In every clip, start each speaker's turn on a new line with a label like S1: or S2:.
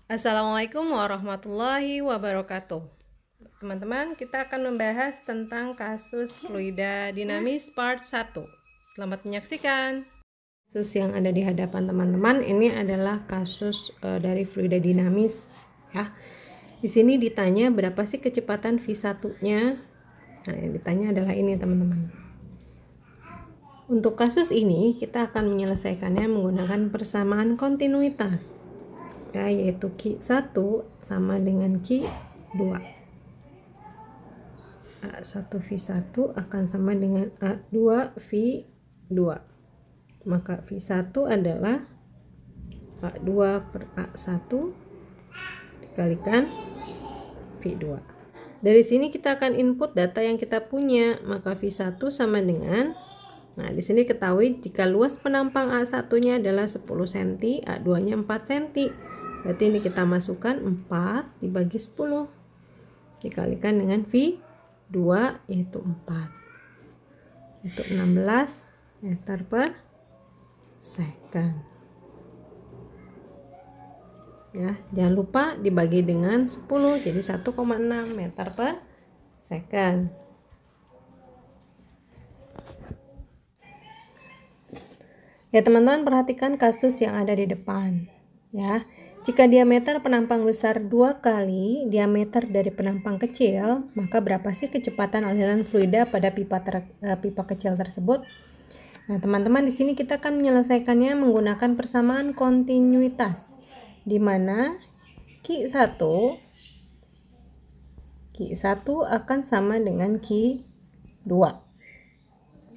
S1: Assalamualaikum warahmatullahi wabarakatuh. Teman-teman, kita akan membahas tentang kasus fluida dinamis part 1. Selamat menyaksikan. Kasus yang ada di hadapan teman-teman ini adalah kasus dari fluida dinamis ya. Di sini ditanya berapa sih kecepatan V1-nya? Nah, yang ditanya adalah ini, teman-teman. Untuk kasus ini kita akan menyelesaikannya menggunakan persamaan kontinuitas, ya, yaitu Q1 sama dengan Q2. A1 V1 akan sama dengan A2 V2. Maka V1 adalah A2 per A1 dikalikan V2. Dari sini kita akan input data yang kita punya, maka V1 sama dengan, nah di sini ketahui jika luas penampang A1-nya adalah 10 cm, A2-nya 4 cm. Berarti ini kita masukkan 4 dibagi 10 dikalikan dengan V2 yaitu 4. Itu 16 meter per second. Ya, jangan lupa dibagi dengan 10 jadi 1,6 meter per second. Ya, teman-teman perhatikan kasus yang ada di depan. Ya, jika diameter penampang besar 2 kali diameter dari penampang kecil, maka berapa sih kecepatan aliran fluida pada pipa kecil tersebut? Nah, teman-teman di sini kita akan menyelesaikannya menggunakan persamaan kontinuitas, di mana Q1 akan sama dengan Q2.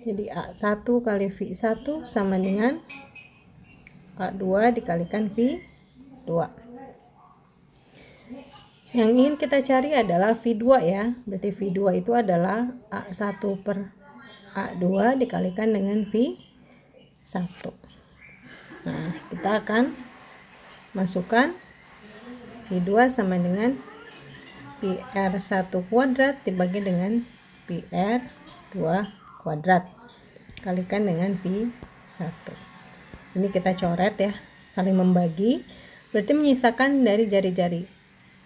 S1: Jadi A1 kali V1 sama dengan A2 dikalikan V2. Yang ingin kita cari adalah V2 ya. Berarti V2 itu adalah A1 per A2 dikalikan dengan V1. Nah, kita akan masukkan V2 sama dengan PR1 kuadrat dibagi dengan PR2 kuadrat kalikan dengan V1. Ini kita coret ya, saling membagi, berarti menyisakan dari jari-jari.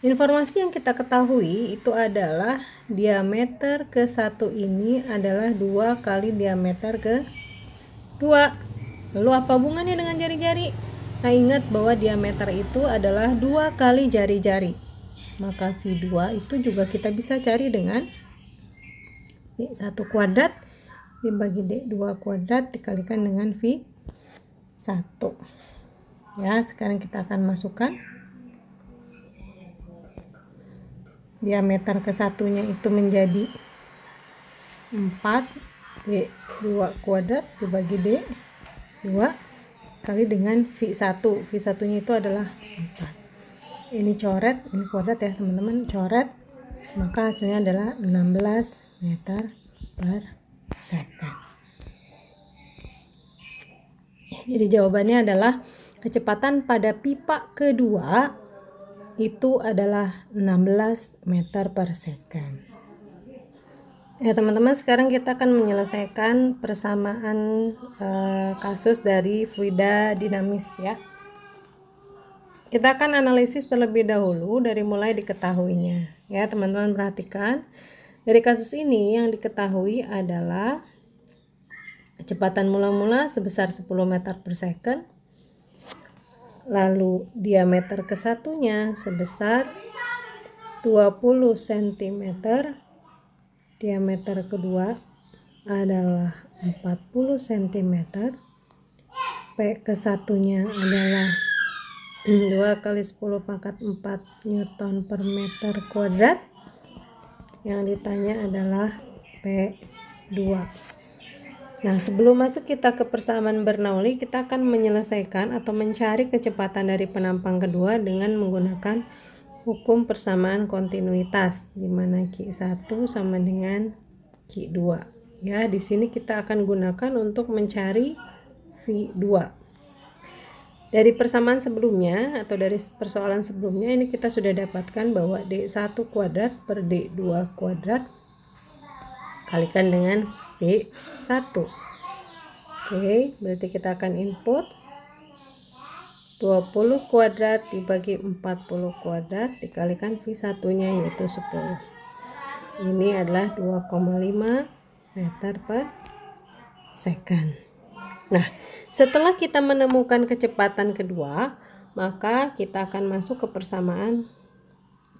S1: Informasi yang kita ketahui itu adalah diameter ke 1 ini adalah 2 kali diameter ke 2. Lalu apa hubungannya dengan jari-jari? Nah, ingat bahwa diameter itu adalah 2 kali jari-jari. Maka V2 itu juga kita bisa cari dengan D1 kuadrat dibagi D2 kuadrat dikalikan dengan V1. Ya, sekarang kita akan masukkan diameter ke satunya itu menjadi 4 D2 kuadrat dibagi D2 kali dengan V1. V1 nya itu adalah 4. Ini coret, ini kuadrat ya teman-teman, coret, maka hasilnya adalah 16 meter per second. Jadi jawabannya adalah kecepatan pada pipa kedua itu adalah 16 meter per second. Ya teman-teman, sekarang kita akan menyelesaikan persamaan kasus dari fluida dinamis ya. Kita akan analisis terlebih dahulu dari mulai diketahuinya. Ya teman-teman perhatikan, dari kasus ini yang diketahui adalah kecepatan mula-mula sebesar 10 meter per second. Lalu diameter ke satunya sebesar 20 cm. Diameter kedua adalah 40 cm. P ke satunya adalah 2 kali 10 pangkat 4 Newton per meter kuadrat. Yang ditanya adalah P2. Nah, sebelum masuk kita ke persamaan Bernoulli, kita akan menyelesaikan atau mencari kecepatan dari penampang kedua dengan menggunakan hukum persamaan kontinuitas, di mana Q1 sama dengan Q2. Ya, di sini kita akan gunakan untuk mencari V2. Dari persamaan sebelumnya atau dari persoalan sebelumnya ini kita sudah dapatkan bahwa D1 kuadrat per D2 kuadrat kalikan dengan V1. Oke, berarti kita akan input 20 kuadrat dibagi 40 kuadrat dikalikan V1 nya yaitu 10. Ini adalah 2,5 meter per second. Nah, setelah kita menemukan kecepatan kedua, maka kita akan masuk ke persamaan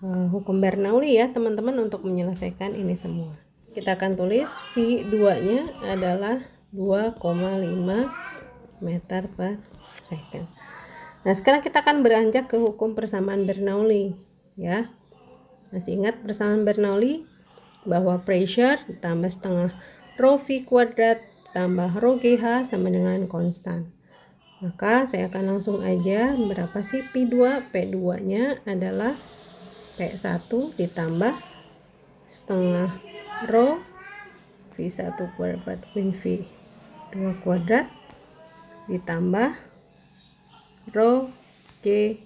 S1: hukum Bernoulli ya teman-teman untuk menyelesaikan ini semua. Kita akan tulis V2 nya adalah 2,5 meter per second. Nah, sekarang kita akan beranjak ke hukum persamaan Bernoulli ya. Masih ingat persamaan Bernoulli bahwa pressure ditambah setengah rho V kuadrat tambah rho GH sama dengan konstan. Maka saya akan langsung aja berapa sih P2? P2 nya adalah P1 ditambah setengah rho V1 kuadrat min V2 kuadrat ditambah rho G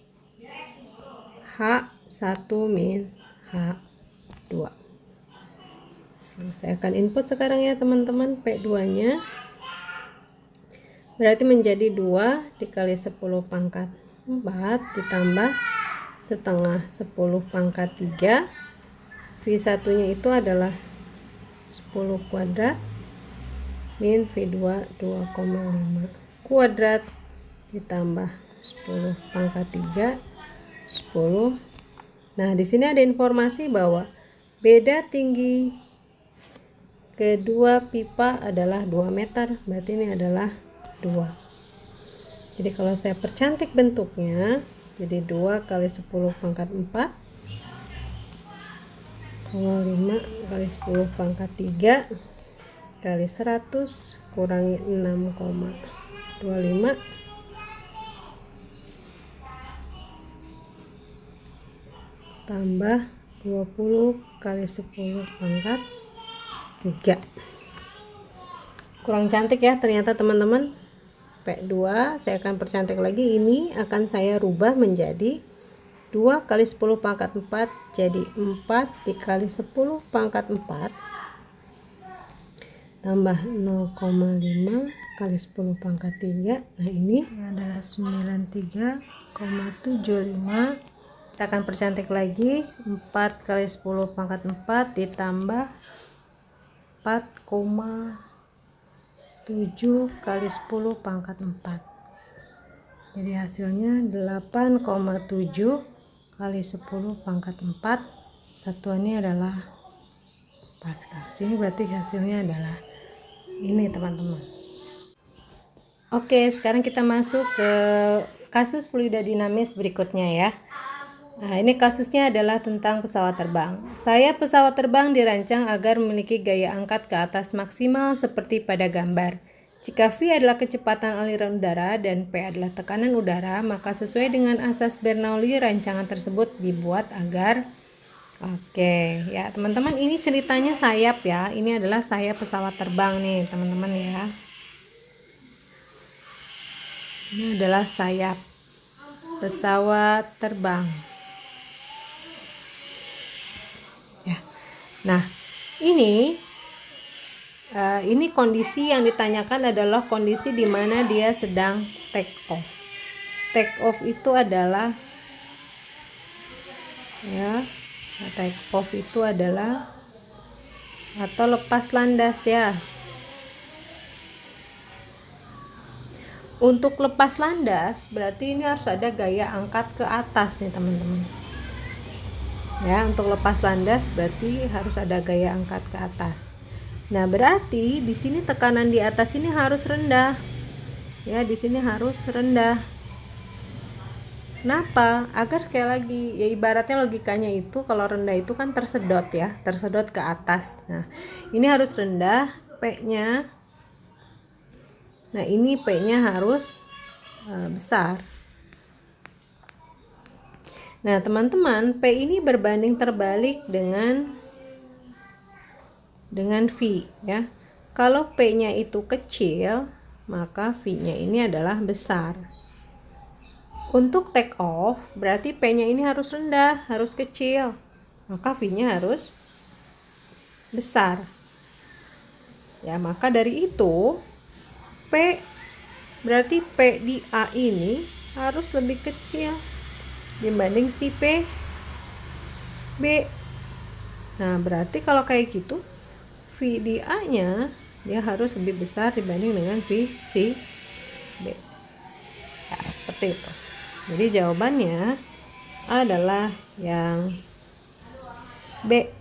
S1: H1 min H2. Nah, saya akan input sekarang ya teman-teman. P2 nya berarti menjadi 2 dikali 10 pangkat 4 ditambah setengah 10 pangkat 3. V1 nya itu adalah 10 kuadrat min V2 2,5 kuadrat ditambah 10 pangkat 3 10. Nah, di sini ada informasi bahwa beda tinggi kedua pipa adalah 2 meter. Berarti ini adalah 2. Jadi kalau saya percantik bentuknya jadi 2 kali 10 pangkat 4 5 kali 10 pangkat 3 kali 100 kurangi 6,25 tambah 20 kali 10 pangkat 3. Kurang cantik ya ternyata teman-teman. P2 saya akan percantik lagi, ini akan saya rubah menjadi 2 kali 10 pangkat 4 jadi 4 dikali 10 pangkat 4 tambah 0,5 kali 10 pangkat 3. Nah, ini adalah 93,75. Kita akan percantik lagi, 4 kali 10 pangkat 4 ditambah 4,7 kali 10 pangkat 4. Jadi hasilnya 8,7 kali 10 pangkat 4. Satuannya adalah Pascal. Ini berarti hasilnya adalah ini teman-teman. Oke, sekarang kita masuk ke kasus fluida dinamis berikutnya ya. Nah, ini kasusnya adalah tentang pesawat terbang. Pesawat terbang dirancang agar memiliki gaya angkat ke atas maksimal seperti pada gambar. Jika V adalah kecepatan aliran udara dan P adalah tekanan udara, maka sesuai dengan asas Bernoulli rancangan tersebut dibuat agar ya teman-teman, ini ceritanya sayap ya. Ini adalah sayap pesawat terbang nih teman-teman ya. Ini adalah sayap pesawat terbang. Nah, ini kondisi yang ditanyakan adalah kondisi di mana dia sedang take off. Take off itu adalah take off itu adalah atau lepas landas ya. Untuk lepas landas berarti ini harus ada gaya angkat ke atas nih teman-teman. Ya, untuk lepas landas berarti harus ada gaya angkat ke atas. Nah, berarti di sini tekanan di atas ini harus rendah. Ya, di sini harus rendah. Kenapa? Agar sekali lagi, ya ibaratnya logikanya itu kalau rendah itu kan tersedot ya, tersedot ke atas. Nah, ini harus rendah P-nya. Nah, ini P-nya harus besar. Nah, teman-teman, P ini berbanding terbalik dengan V ya. Kalau P-nya itu kecil, maka V-nya ini adalah besar. Untuk take off, berarti P-nya ini harus rendah, harus kecil. Maka V-nya harus besar. Ya, maka dari itu P berarti P di A ini harus lebih kecil dibanding si B. Nah, berarti kalau kayak gitu V di A nya dia harus lebih besar dibanding dengan V si B. Ya, seperti itu. Jadi jawabannya adalah yang B.